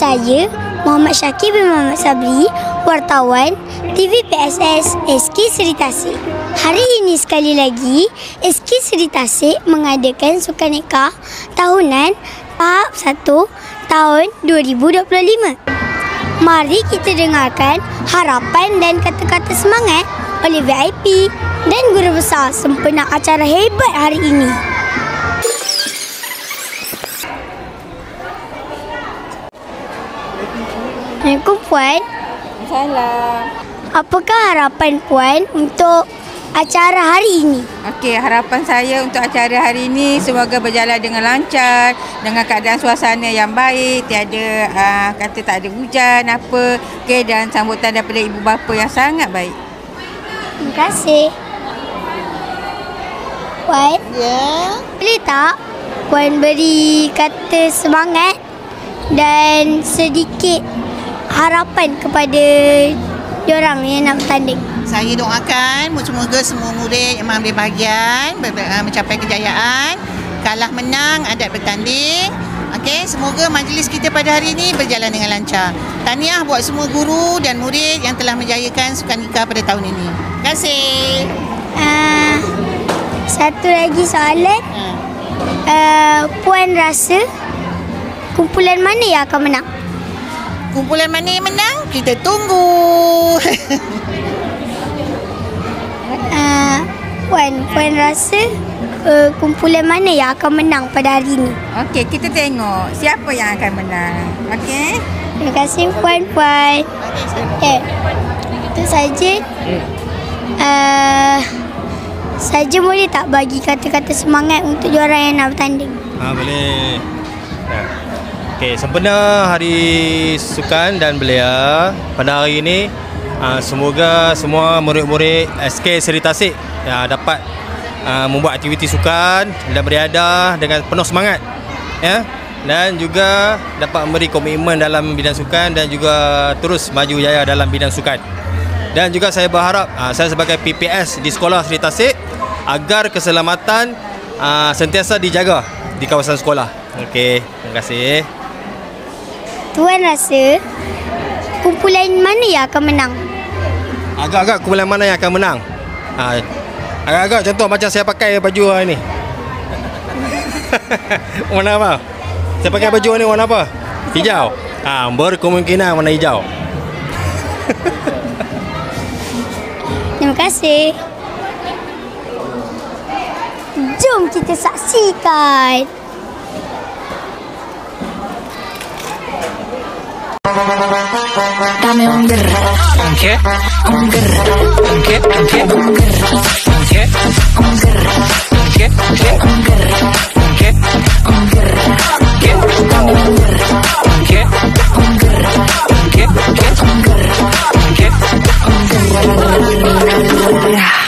Saya, Muhammad Syakir bin Muhammad Sabri, wartawan TV PSS SK Seri Tasik. Hari ini sekali lagi, SK Seri Tasik mengadakan Sukan Nikah tahunan tahap 1 tahun 2025. Mari kita dengarkan harapan dan kata-kata semangat oleh VIP dan guru besar sempena acara hebat hari ini. Assalamualaikum Puan. Salam. Apakah harapan Puan untuk acara hari ini? Okey, harapan saya untuk acara hari ini semoga berjalan dengan lancar, dengan keadaan suasana yang baik, tiada kata tak ada hujan apa. Okey, dan sambutan daripada ibu bapa yang sangat baik. Terima kasih. Puan? Ya. Boleh tak Puan beri kata semangat dan sedikit harapan kepada diorang yang nak bertanding? Saya doakan semoga semua murid yang mengambil bahagian mencapai kejayaan, kalah menang, adat bertanding. Okey, semoga majlis kita pada hari ini berjalan dengan lancar. Tahniah buat semua guru dan murid yang telah menjayakan Sukan Nikah pada tahun ini. Terima kasih. Satu lagi soalan. Puan rasa kumpulan mana yang akan menang? Kumpulan mana yang menang? Kita tunggu. Puan rasa kumpulan mana yang akan menang pada hari ini? Okey, kita tengok siapa yang akan menang. Okey? Terima kasih Puan. Itu saja. Saja boleh tak bagi kata-kata semangat untuk diorang yang nak bertanding? Boleh. Okey, sempena Hari Sukan dan Belia pada hari ini, semoga semua murid-murid SK Seri Tasik dapat membuat aktiviti sukan dan beriadah dengan penuh semangat, ya, dan juga dapat memberi komitmen dalam bidang sukan dan juga terus maju jaya dalam bidang sukan. Dan juga saya berharap saya sebagai PPS di sekolah Seri Tasik agar keselamatan sentiasa dijaga di kawasan sekolah. Okey, terima kasih. Tuan rasa kumpulan mana yang akan menang? Agak-agak kumpulan mana yang akan menang? Agak-agak contoh macam saya pakai baju ni. Warna apa? Saya pakai baju ni warna apa? Hijau. Berkemungkinan warna hijau. Terima kasih. Jom kita saksikan. Dame un guerra. ¿Un qué? Un guerra. ¿Un qué? ¿Un qué? Un guerra. ¿Un qué? Un guerra. ¿Un qué? ¿Un qué? Un guerra. ¿Un qué? Un guerra. ¿Qué? Dame un guerra. ¿Un qué? Un guerra. ¿Un qué? ¿Un qué? Un guerra. ¿Un qué? Un guerra.